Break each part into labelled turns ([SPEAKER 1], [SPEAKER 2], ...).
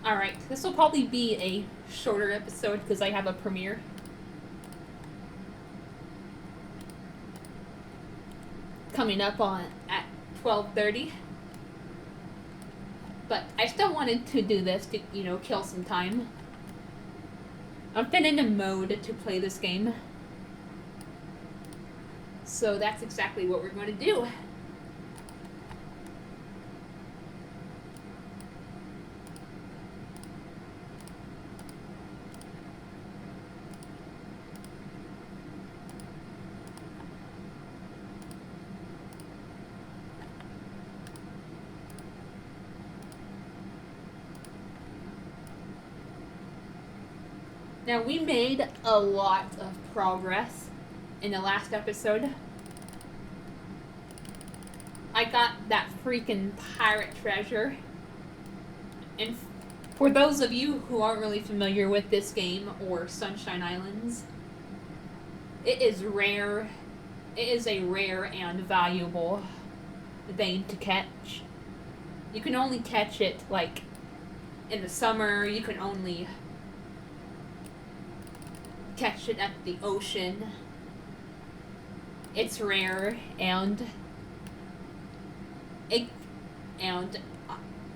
[SPEAKER 1] Alright, this will probably be a shorter episode because I have a premiere. Coming up on at 12:30. But I still wanted to do this to, kill some time. I've been in a mode to play this game. So that's exactly what we're going to do. Now, we made a lot of progress in the last episode. I got that freaking pirate treasure. And for those of you who aren't really familiar with this game or Sunshine Islands, it is rare. It is a rare and valuable thing to catch. You can only catch it, like, in the summer. You can only catch it at the ocean. It's rare, and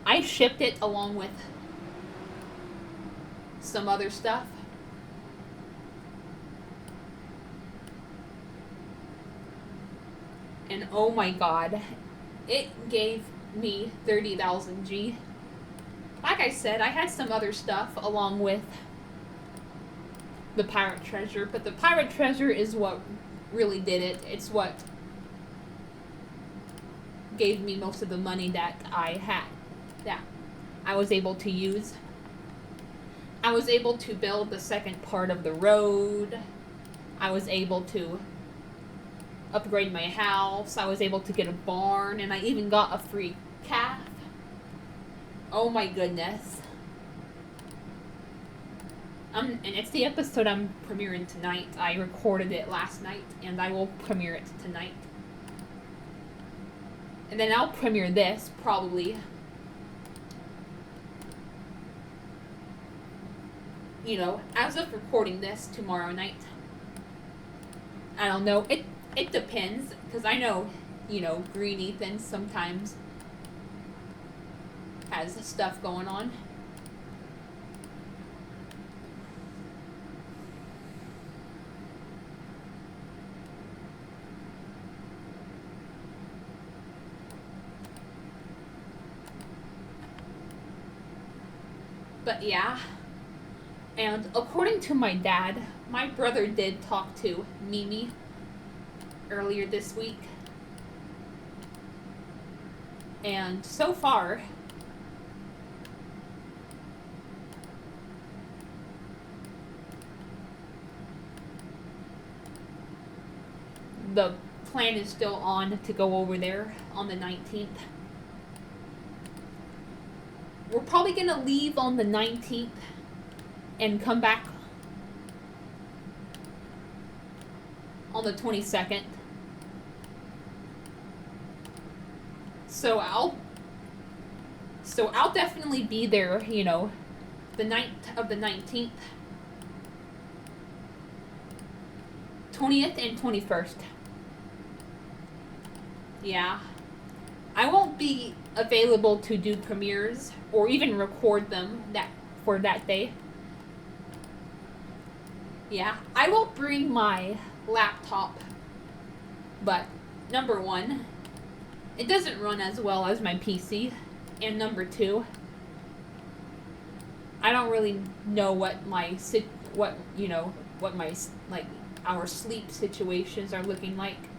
[SPEAKER 1] I shipped it along with some other stuff. And oh my god, it gave me 30,000 G. Like I said, I had some other stuff along with the pirate treasure, but the pirate treasure is what really did it. It's what gave me most of the money that I had, that I was able to use. I was able to build the second part of the road. I was able to upgrade my house. I was able to get a barn, and I even got a free calf. Oh my goodness. And it's the episode I'm premiering tonight. I recorded it last night, and I will premiere it tonight. And then I'll premiere this, probably, as of recording this tomorrow night. I don't know. It depends, because I know, Green Ethan sometimes has stuff going on. But yeah, and according to my dad, my brother did talk to Mimi earlier this week. And so far, the plan is still on to go over there on the 19th. We're probably going to leave on the 19th and come back on the 22nd. So I'll definitely be there, the night of the 19th, 20th, and 21st. Yeah. I won't be available to do premieres or even record them for that day. Yeah, I will bring my laptop, but number one, it doesn't run as well as my PC, and number two, I don't really know what our sleep situations are looking like.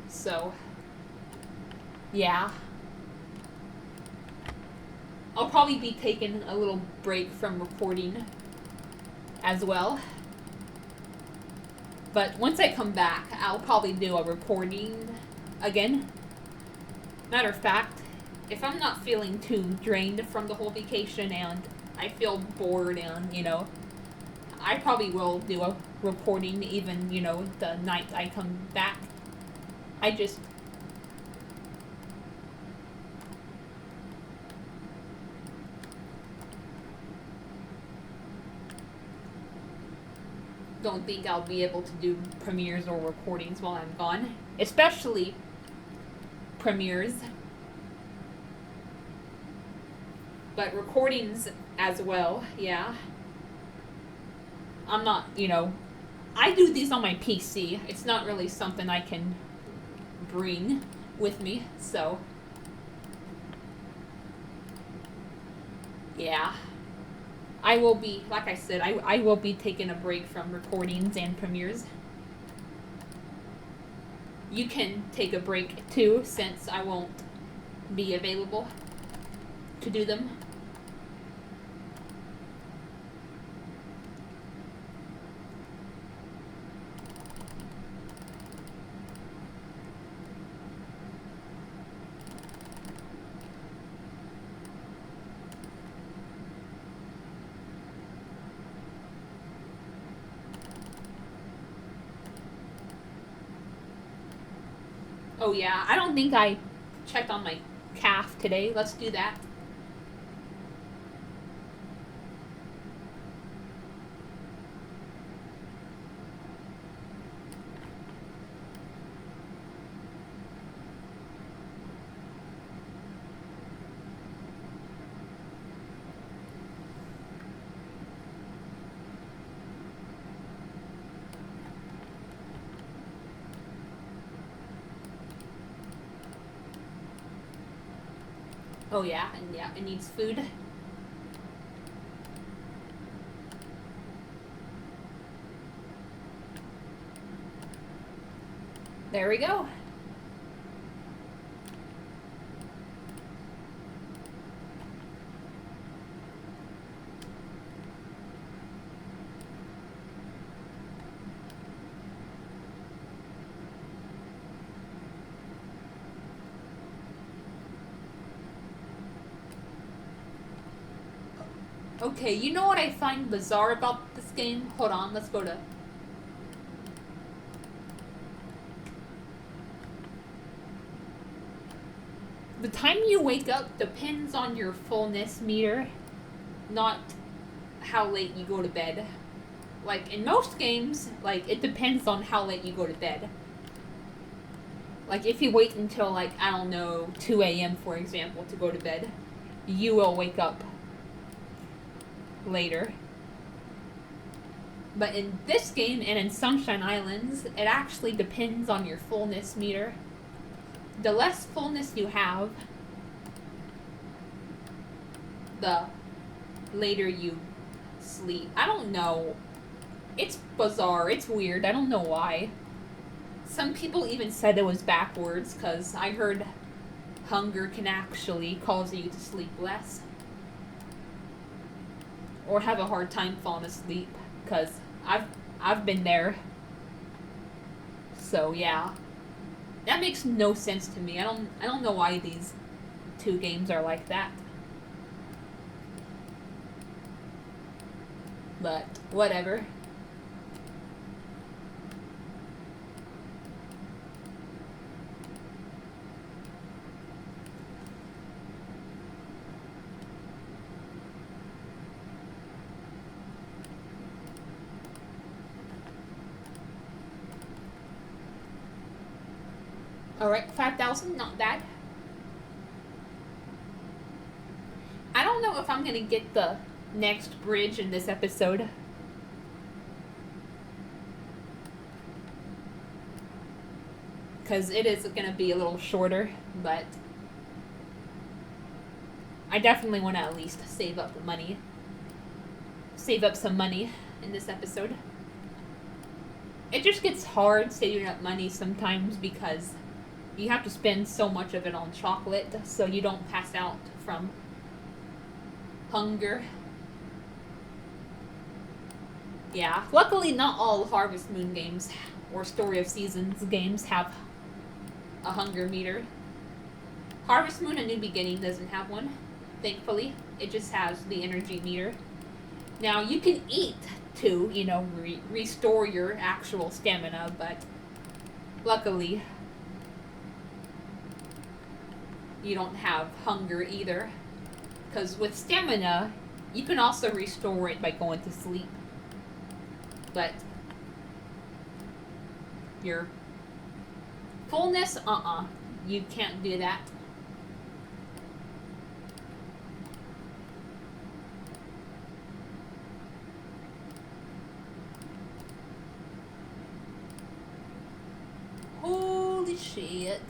[SPEAKER 1] So, yeah. I'll probably be taking a little break from recording as well. But once I come back, I'll probably do a recording again. Matter of fact, if I'm not feeling too drained from the whole vacation and I feel bored and, I probably will do a recording even, the night I come back. don't think I'll be able to do premieres or recordings while I'm gone. Especially premieres. But recordings as well, yeah. I'm not, I do these on my PC. It's not really something I can bring with me, so. Yeah. I will be, like I said, I will be taking a break from recordings and premieres. You can take a break too, since I won't be available to do them. Oh yeah, I don't think I checked on my calf today. Let's do that. Oh yeah, and yeah, it needs food. There we go. Okay, you know what I find bizarre about this game? Hold on, let's go to... The time you wake up depends on your fullness meter, not how late you go to bed. Like, in most games, like, it depends on how late you go to bed. Like, if you wait until, like, I don't know, 2 a.m., for example, to go to bed, you will wake up later. But in this game and in Sunshine Islands, it actually depends on your fullness meter. The less fullness you have, the later you sleep. I don't know. It's bizarre. It's weird. I don't know why. Some people even said it was backwards, because I heard hunger can actually cause you to sleep less. Or have a hard time falling asleep, because I've been there. So yeah. That makes no sense to me. I don't know why these two games are like that. But whatever. Alright, 5,000, not bad. I don't know if I'm gonna get the next bridge in this episode. Because it is gonna be a little shorter, but I definitely want to at least save up the money. Save up some money in this episode. It just gets hard saving up money sometimes because you have to spend so much of it on chocolate so you don't pass out from hunger. Yeah, luckily not all Harvest Moon games or Story of Seasons games have a hunger meter. Harvest Moon: A New Beginning doesn't have one, thankfully. It just has the energy meter. Now, you can eat to, restore your actual stamina, but luckily you don't have hunger either. Because with stamina, you can also restore it by going to sleep. But your fullness. You can't do that. Holy shit.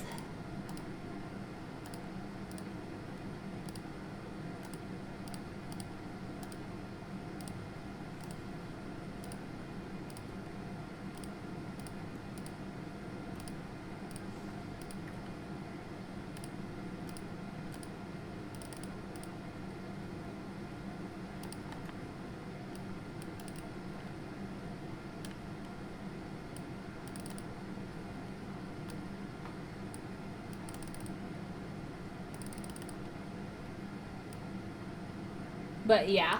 [SPEAKER 1] But yeah,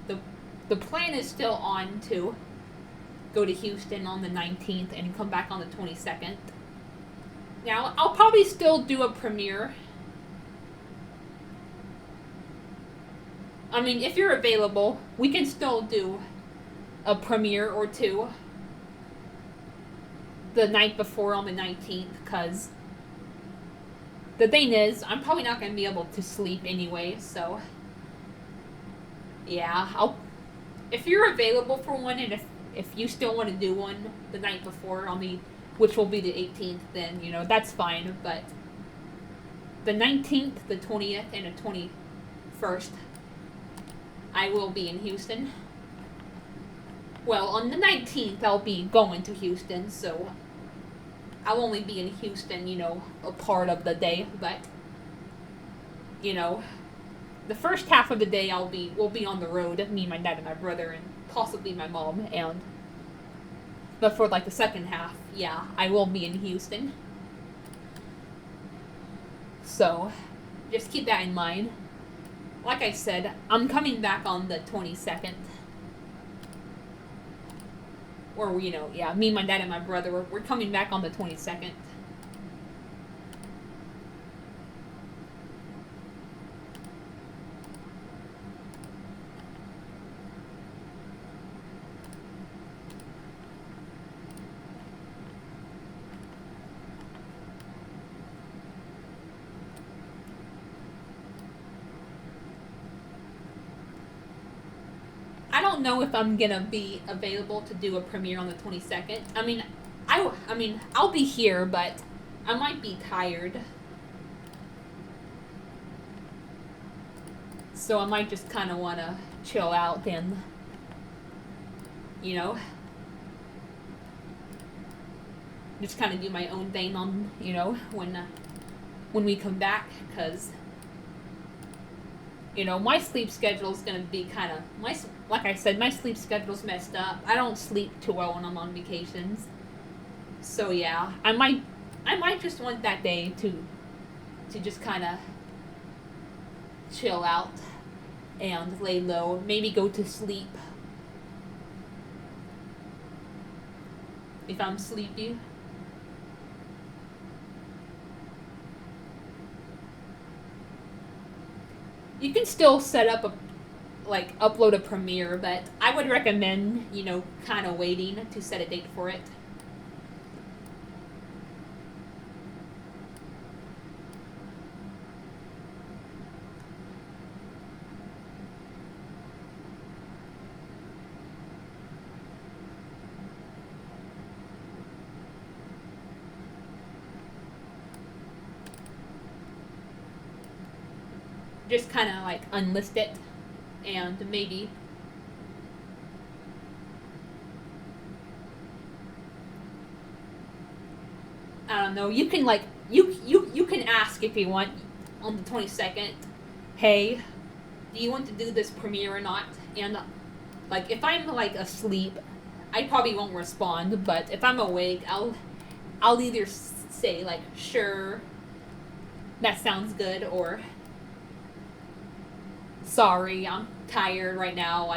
[SPEAKER 1] the plan is still on to go to Houston on the 19th and come back on the 22nd. Now, I'll probably still do a premiere. I mean, if you're available, we can still do a premiere or two the night before on the 19th, because the thing is, I'm probably not going to be able to sleep anyway, so yeah, if you're available for one, and if you still want to do one the night before on the, which will be the 18th, then, you know, that's fine. But the 19th, the 20th, and the 21st, I will be in Houston. Well, on the 19th, I'll be going to Houston, so I'll only be in Houston, you know, a part of the day. But, you know, the first half of the day we'll be on the road, me, my dad, and my brother, and possibly my mom. But for like the second half, yeah, I will be in Houston. So, just keep that in mind. Like I said, I'm coming back on the 22nd. Or, you know, yeah, me, my dad, and my brother, we're coming back on the 22nd. I don't know if I'm gonna be available to do a premiere on the 22nd. I mean, I'll be here, but I might be tired. So I might just kind of want to chill out and, you know, just kind of do my own thing on, you know, when we come back, because, you know, my sleep schedule is going to be kind of, like I said, my sleep schedule's messed up. I don't sleep too well when I'm on vacations. So yeah, I might just want that day to just kind of chill out and lay low, maybe go to sleep if I'm sleepy. You can still set up upload a premiere, but I would recommend, you know, kind of waiting to set a date for it. Just kind of like unlist it, and maybe I don't know. You can you can ask if you want on the 22nd. Hey, do you want to do this premiere or not? And like if I'm like asleep, I probably won't respond. But if I'm awake, I'll either say like sure, that sounds good, or sorry, I'm tired right now.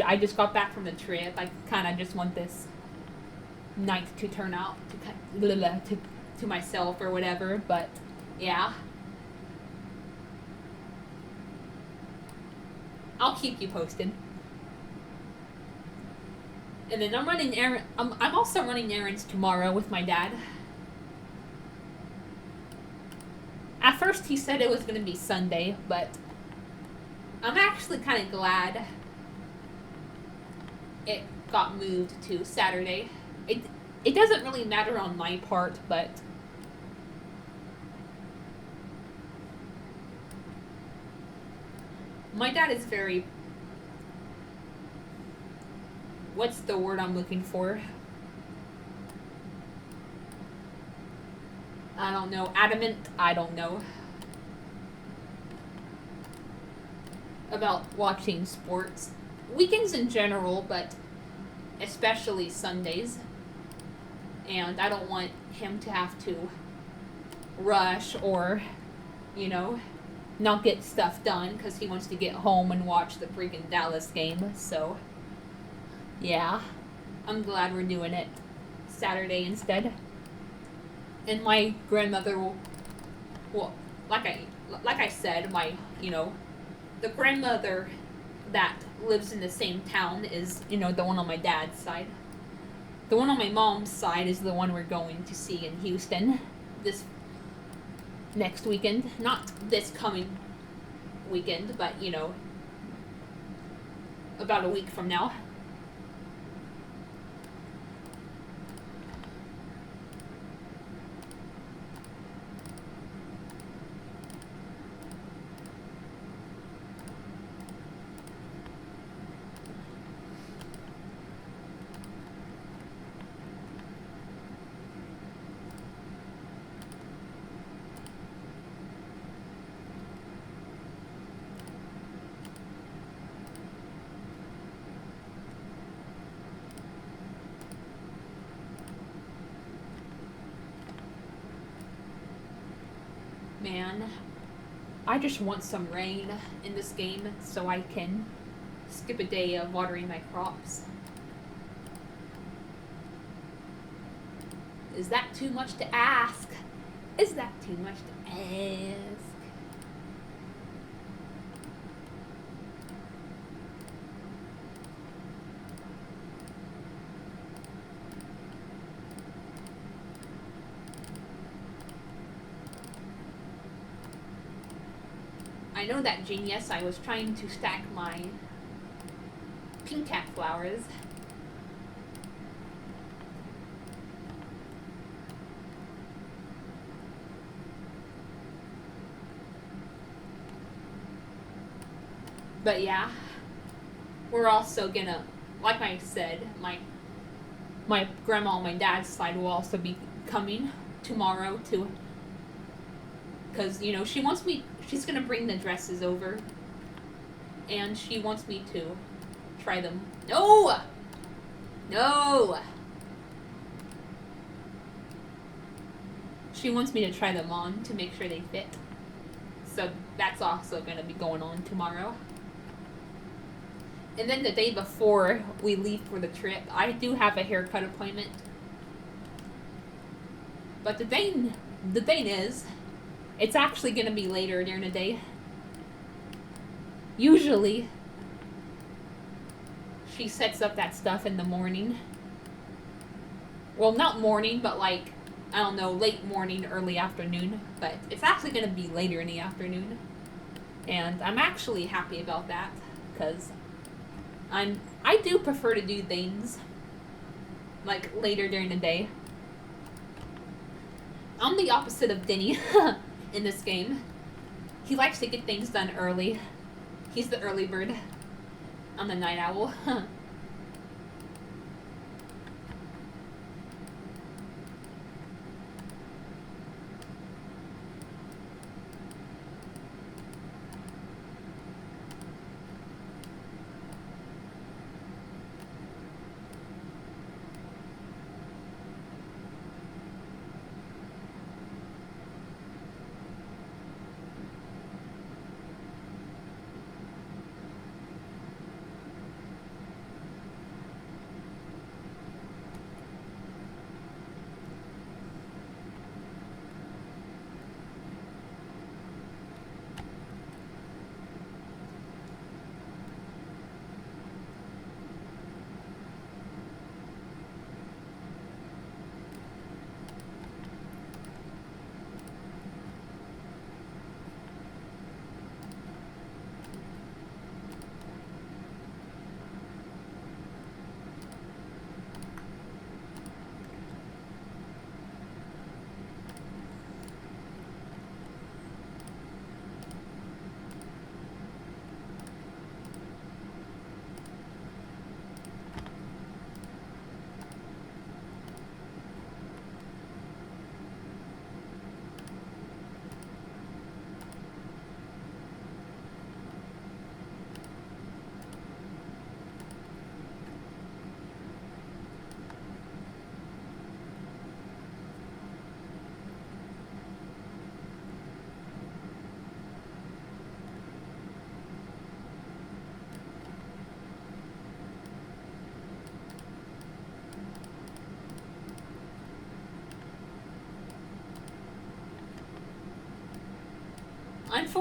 [SPEAKER 1] I just got back from the trip. I kind of just want this night to turn out to myself or whatever. But yeah, I'll keep you posted. And then I'm also running errands tomorrow with my dad. At first he said it was going to be Sunday, but I'm actually kind of glad it got moved to Saturday. It doesn't really matter on my part, but my dad is very, what's the word I'm looking for? I don't know. Adamant? I don't know. About watching sports. Weekends in general, but especially Sundays. And I don't want him to have to rush or, you know, not get stuff done because he wants to get home and watch the freaking Dallas game. So, yeah. I'm glad we're doing it Saturday instead. And my grandmother will, like I said, the grandmother that lives in the same town is, the one on my dad's side. The one on my mom's side is the one we're going to see in Houston this next weekend. Not this coming weekend, but, about a week from now. Man, I just want some rain in this game so I can skip a day of watering my crops. Is that too much to ask? Is that too much to ask? I know that, genius. I was trying to stack my pink cat flowers. But yeah, we're also gonna, like I said, my grandma on my dad's side will also be coming tomorrow to, because, she's gonna bring the dresses over, and she wants me to try them. No! She wants me to try them on to make sure they fit. So that's also gonna be going on tomorrow. And then the day before we leave for the trip, I do have a haircut appointment. But the thing is, it's actually going to be later during the day. Usually, she sets up that stuff in the morning. Well, not morning, but like, I don't know, late morning, early afternoon. But it's actually going to be later in the afternoon. And I'm actually happy about that, because I do prefer to do things like later during the day. I'm the opposite of Denny in this game. He likes to get things done early. He's the early bird. I'm the night owl.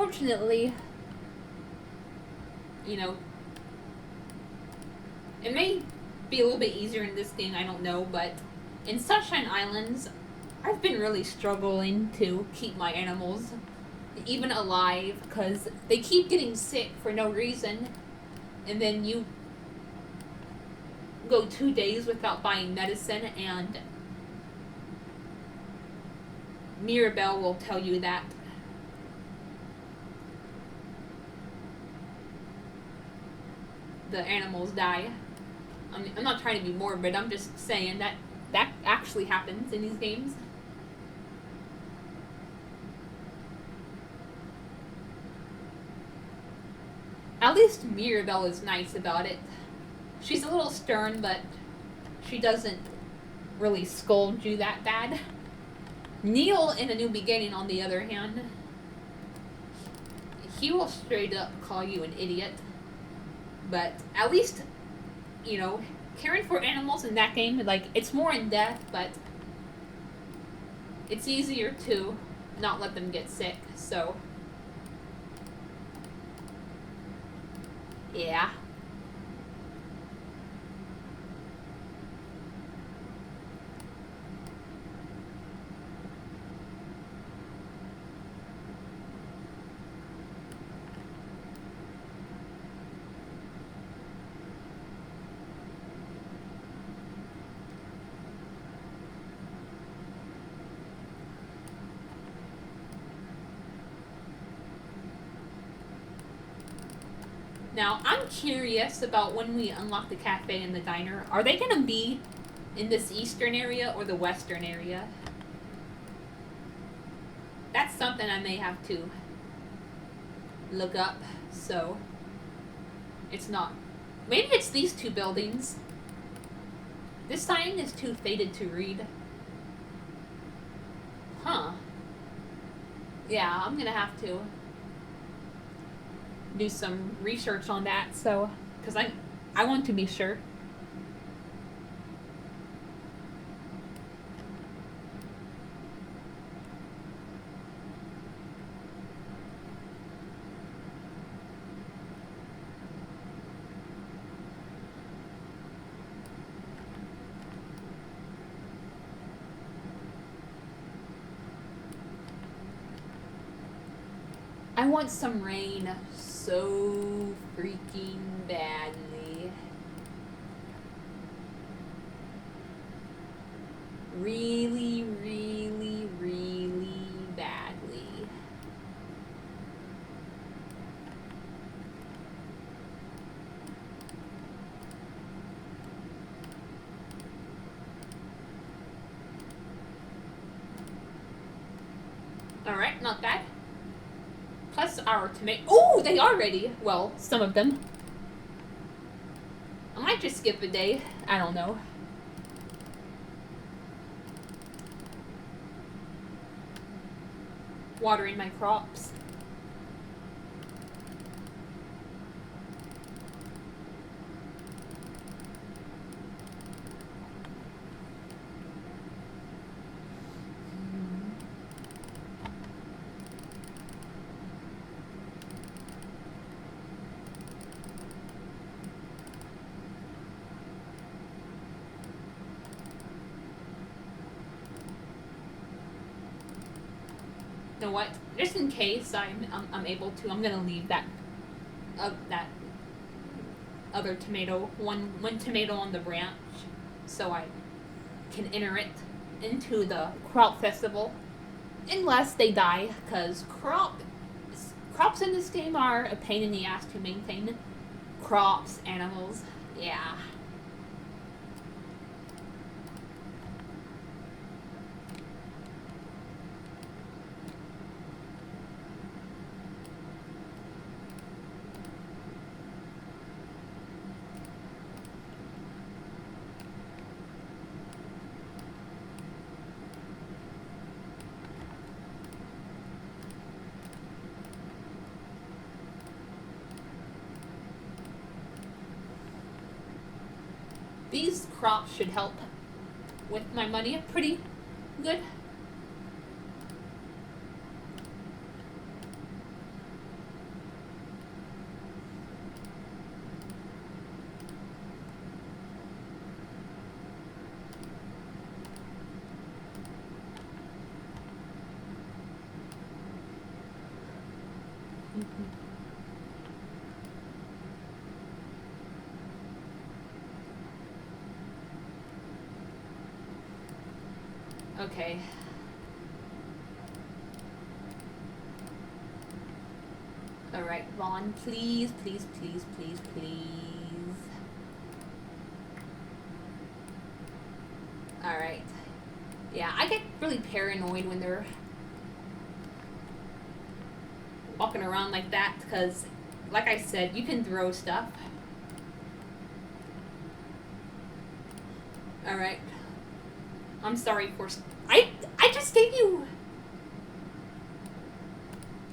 [SPEAKER 1] unfortunately, you know, it may be a little bit easier in this game, I don't know, but in Sunshine Islands, I've been really struggling to keep my animals even alive because they keep getting sick for no reason, and then you go 2 days without buying medicine, and Mirabelle will tell you that the animals die. I'm not trying to be morbid, I'm just saying that that actually happens in these games. At least Mirabelle is nice about it. She's a little stern, but she doesn't really scold you that bad. Neil in A New Beginning, on the other hand, he will straight up call you an idiot. But at least, you know, caring for animals in that game, like, it's more in depth, but it's easier to not let them get sick, so yeah. Now, I'm curious about when we unlock the cafe and the diner. Are they gonna be in this eastern area or the western area? That's something I may have to look up, so it's not. Maybe it's these two buildings. This sign is too faded to read. Huh. Yeah, I'm gonna have to do some research on that, so, because I want to be sure. I want some rain so freaking badly. Really, really, really badly. Alright, not bad. Plus our tomato. Oh, they are ready. Well, some of them. I might just skip a day. I don't know. Watering my crops. You know what? Just in case I'm able to, I'm gonna leave that that other tomato, one tomato on the branch, so I can enter it into the crop festival, unless they die, because crops in this game are a pain in the ass to maintain. Crops, animals, yeah. These crops should help with my money pretty good. Okay. Alright, Vaughn, please, please, please, please, please. Alright. Yeah, I get really paranoid when they're walking around like that, because, like I said, you can throw stuff. Alright. I'm sorry for... I just gave you...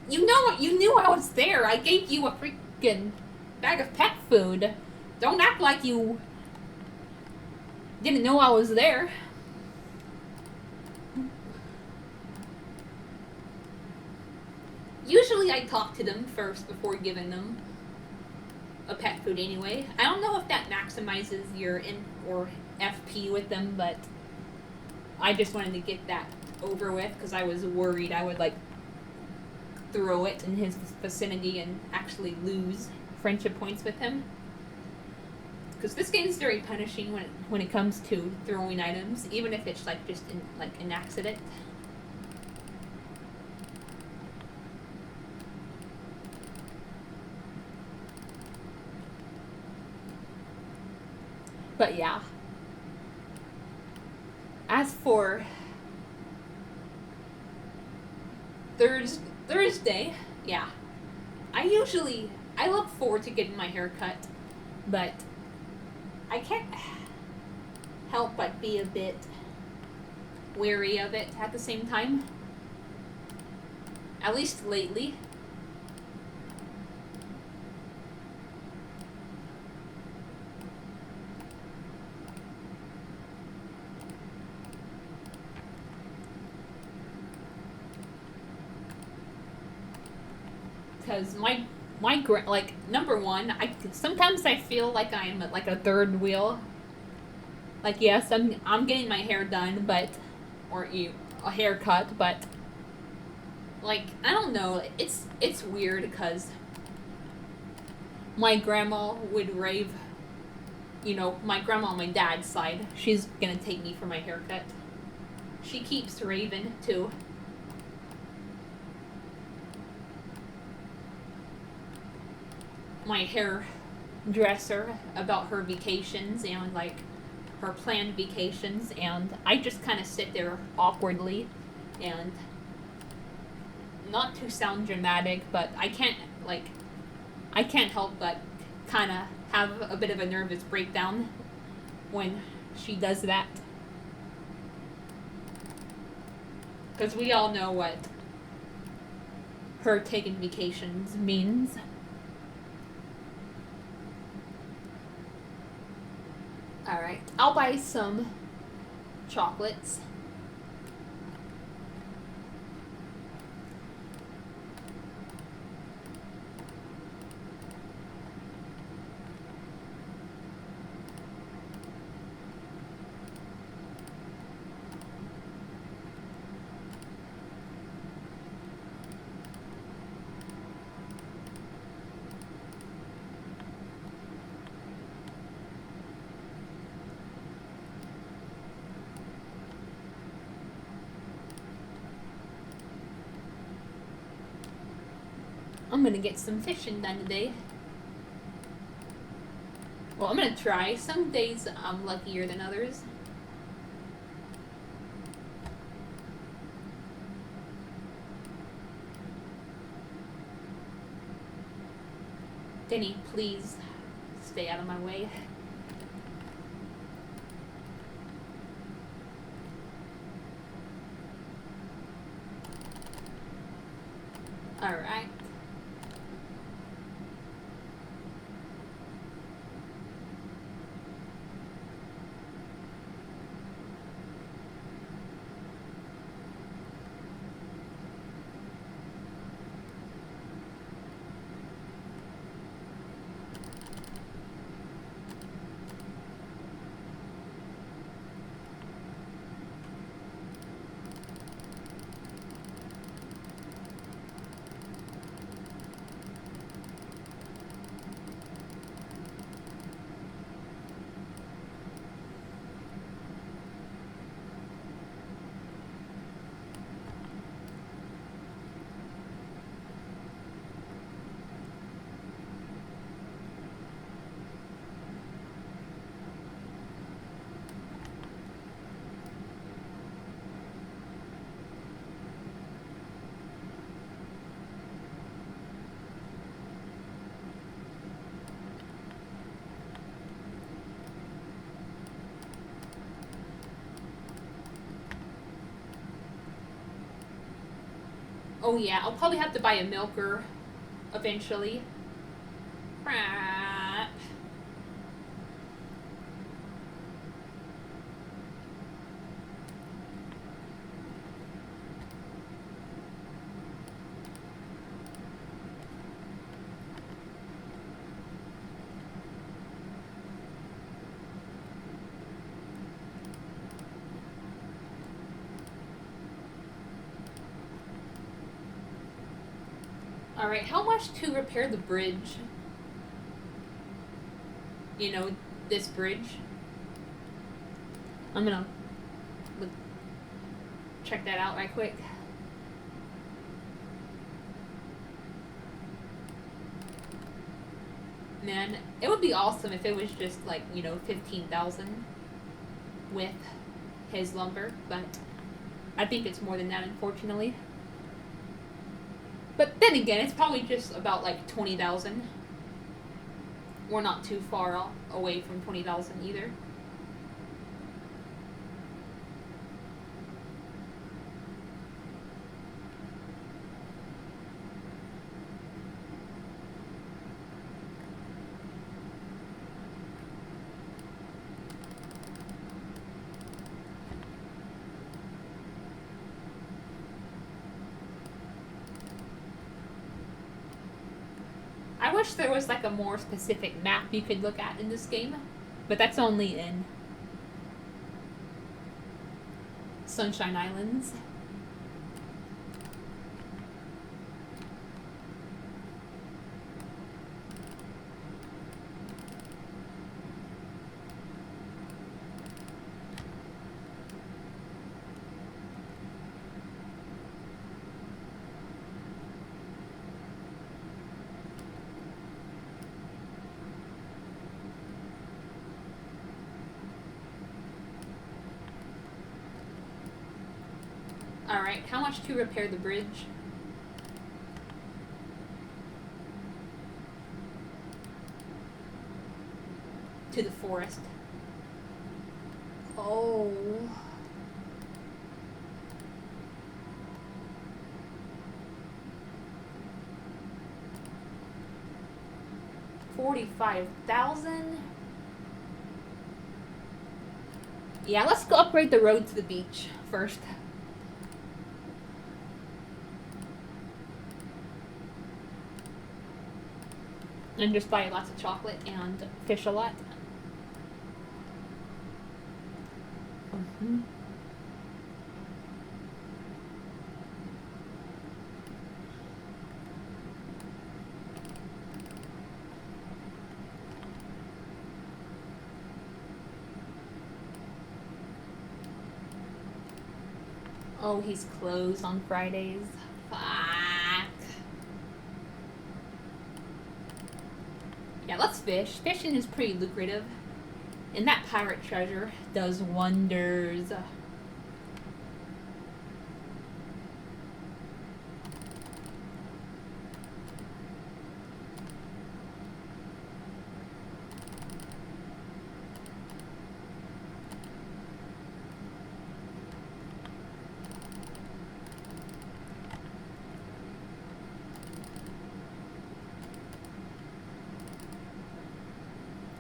[SPEAKER 1] You know what? You knew I was there. I gave you a freaking bag of pet food. Don't act like you didn't know I was there. Usually I talk to them first before giving them a pet food anyway. I don't know if that maximizes your N or FP with them, but I just wanted to get that over with because I was worried I would like throw it in his vicinity and actually lose friendship points with him. Because this game is very punishing when it comes to throwing items, even if it's like just an accident. But yeah. As for Thursday, yeah. I look forward to getting my hair cut, but I can't help but be a bit wary of it at the same time. At least lately. Because like, number one, sometimes I feel like I'm like a third wheel. Like, yes, I'm getting my hair done, but a haircut, but like, I don't know, it's weird because my grandma would rave. You know, my grandma on my dad's side, she's gonna take me for my haircut. She keeps raving too. My hairdresser about her vacations and like her planned vacations, and I just kind of sit there awkwardly and not to sound dramatic, but I can't help but kind of have a bit of a nervous breakdown when she does that. Because we all know what her taking vacations means. Alright, I'll buy some chocolates. I'm gonna get some fishing done today. Well, I'm gonna try. Some days I'm luckier than others. Denny, please stay out of my way. Alright. Oh yeah, I'll probably have to buy a milker eventually. Crap. Alright, how much to repair the bridge? You know, this bridge. I'm gonna check that out right quick. Man, it would be awesome if it was just like, you know, 15,000 with his lumber, but I think it's more than that, unfortunately. But then again, it's probably just about like 20,000. We're not too far away from 20,000 either. I wish there was like a more specific map you could look at in this game, but that's only in Sunshine Islands. Alright, how much to repair the bridge? To the forest. Oh. $45,000? Yeah, let's go upgrade the road to the beach first. And just buy lots of chocolate and fish a lot. Mm-hmm. Oh, he's closed on Fridays. Fuck. Yeah, let's fish. Fishing is pretty lucrative. And that pirate treasure does wonders.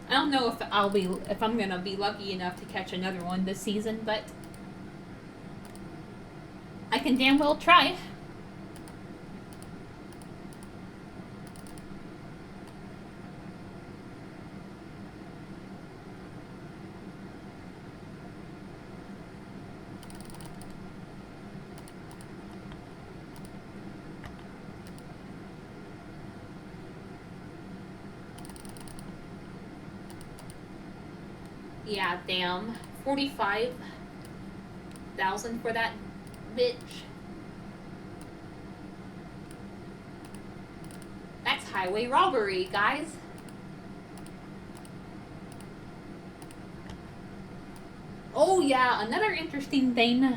[SPEAKER 1] I don't know if I'm gonna be lucky enough to catch another one this season, but I can damn well try. Yeah, damn. 45,000 for that bitch. That's highway robbery, guys. Oh yeah, another interesting thing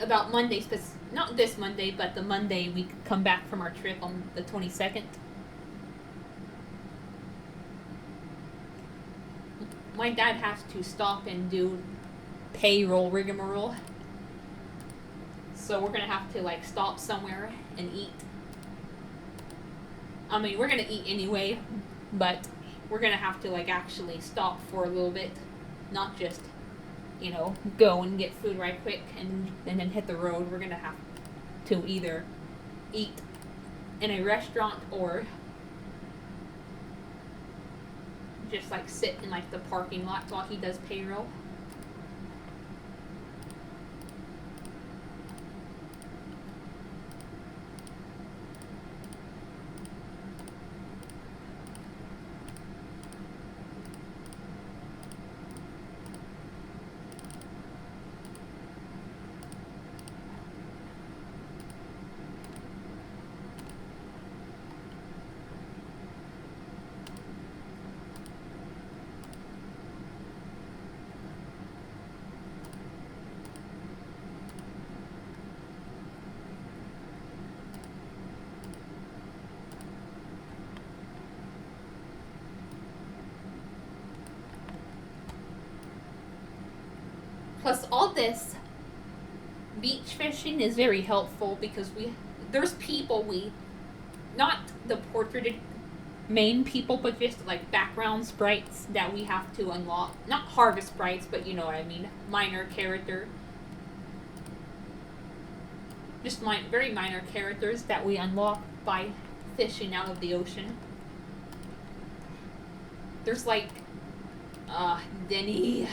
[SPEAKER 1] about Monday, not this Monday, but the Monday we come back from our trip on the 22nd. My dad has to stop and do payroll rigmarole. So we're gonna have to like stop somewhere and eat. I mean, we're gonna eat anyway, but we're gonna have to like actually stop for a little bit, not just, you know, go and get food right quick and then hit the road. We're gonna have to either eat in a restaurant or just like sit in like the parking lot while he does payroll. Plus, all this beach fishing is very helpful because there's people not the portraited main people, but just like background sprites that we have to unlock. Not harvest sprites, but you know what I mean. Minor character. Just very minor characters that we unlock by fishing out of the ocean. There's like, Denny.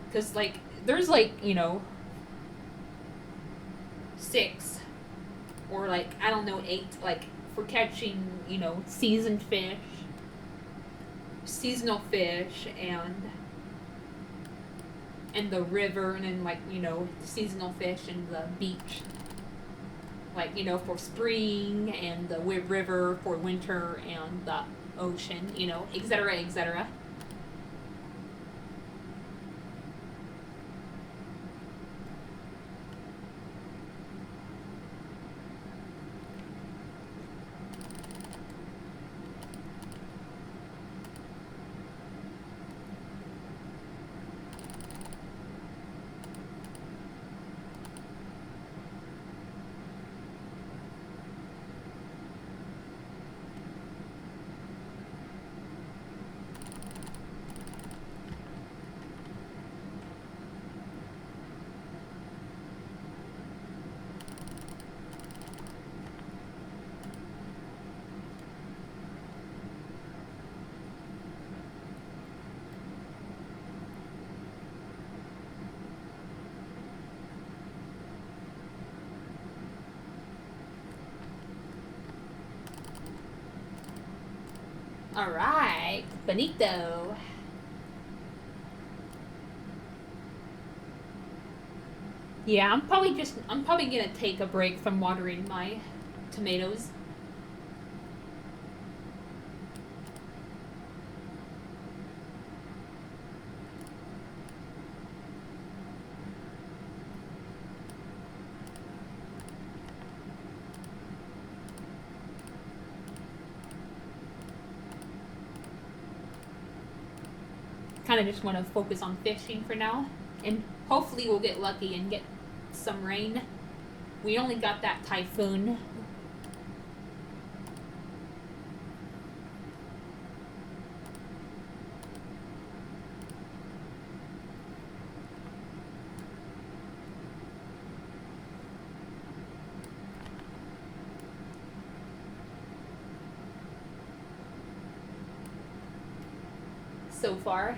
[SPEAKER 1] Because, like, there's, like, you know, 6 or, like, I don't know, 8, like, for catching, you know, seasonal fish, and the river, and then, like, you know, seasonal fish and the beach. Like, you know, for spring, and the river for winter, and the ocean, you know, etc., etc. Alright, Benito. Yeah, I'm probably gonna take a break from watering my tomatoes. Kind of just want to focus on fishing for now, and hopefully we'll get lucky and get some rain. We only got that typhoon. So far.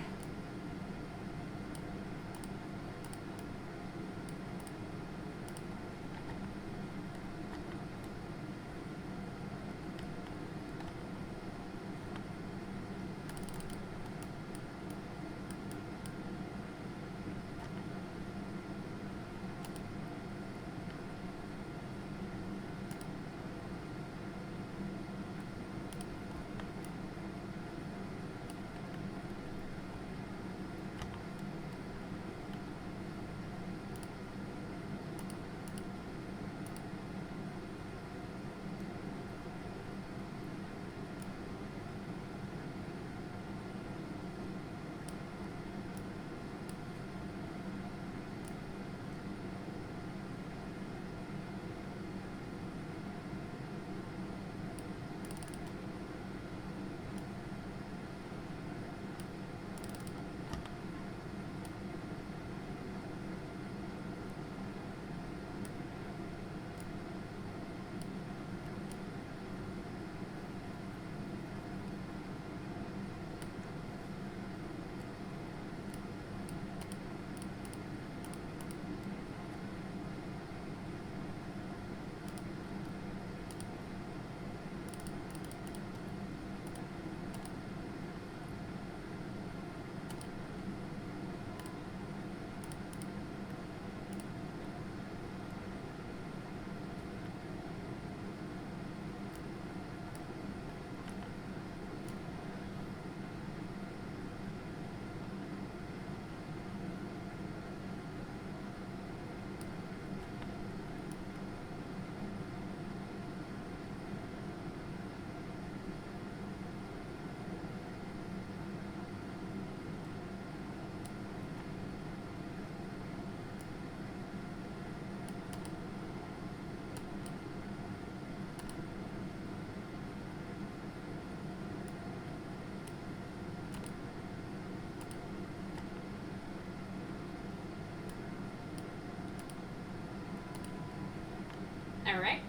[SPEAKER 1] Alright.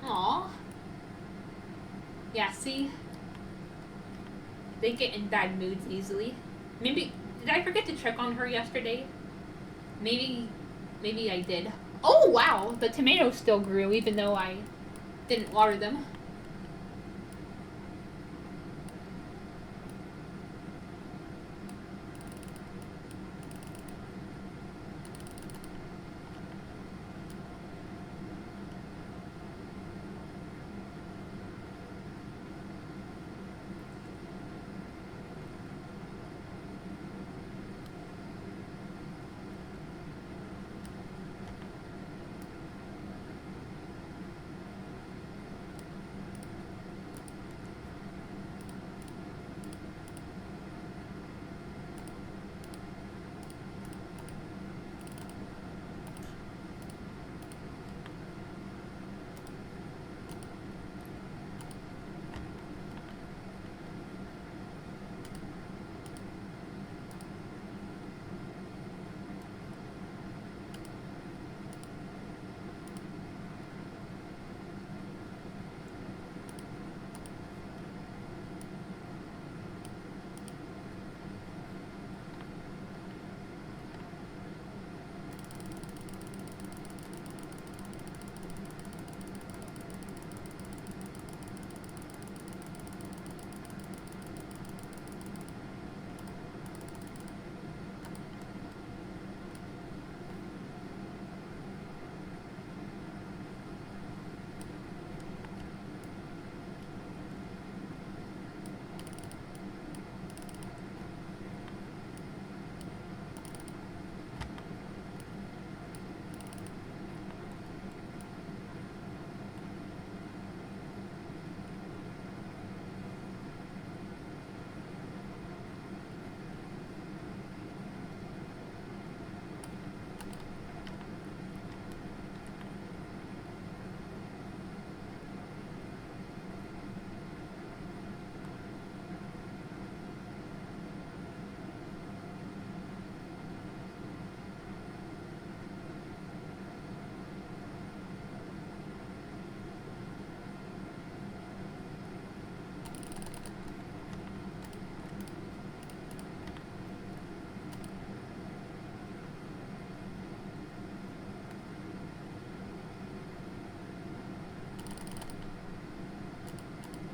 [SPEAKER 1] Aw. Yeah, see? They get in bad moods easily. Maybe, did I forget to check on her yesterday? Maybe I did. Oh, wow! The tomatoes still grew even though I didn't water them.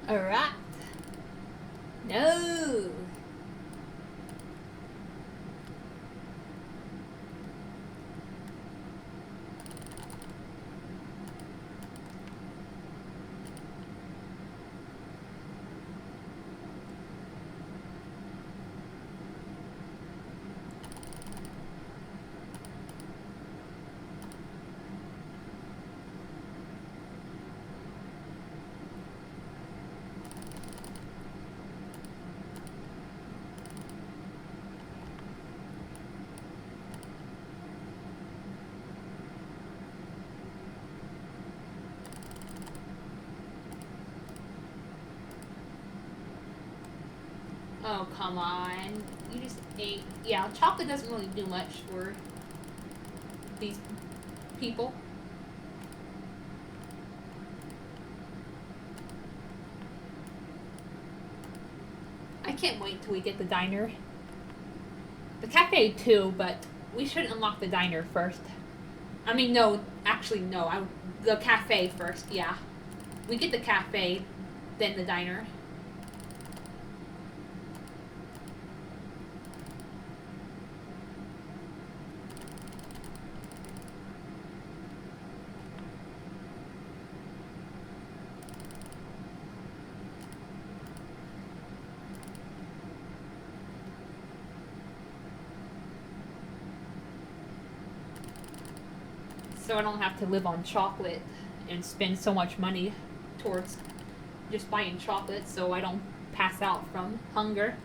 [SPEAKER 1] Alright. No! Oh, come on. You just ate. Yeah, chocolate doesn't really do much for these people. I can't wait till we get the diner. The cafe too, but we should unlock the diner first. I mean, no, actually, no. The cafe first, yeah. We get the cafe, then the diner. So I don't have to live on chocolate and spend so much money towards just buying chocolate so I don't pass out from hunger.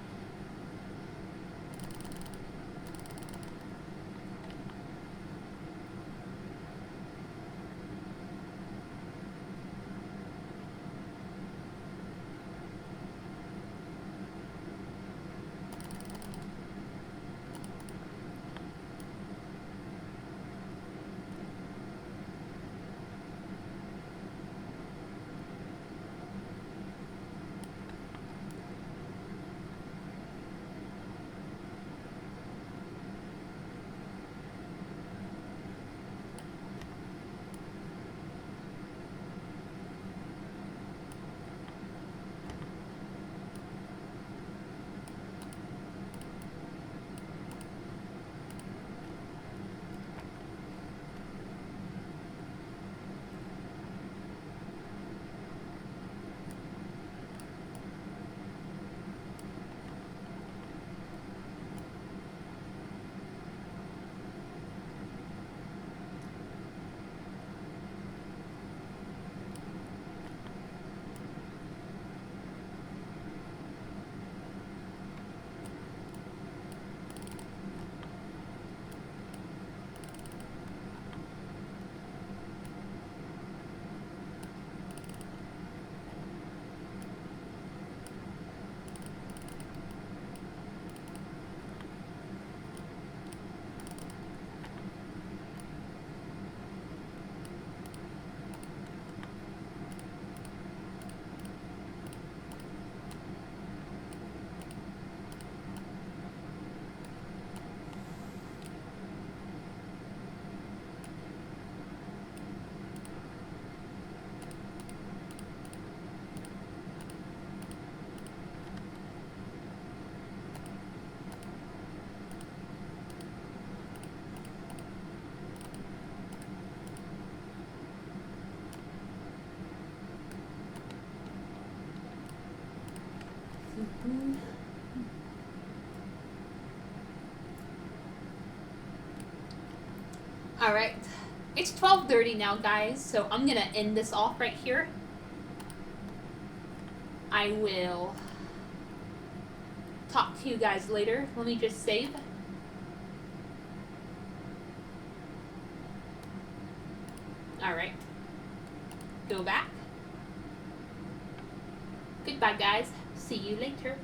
[SPEAKER 1] Alright. It's 12:30 now, guys, so I'm gonna end this off right here. I will talk to you guys later. Let me just save. Alright. Go back. Goodbye, guys. See you later.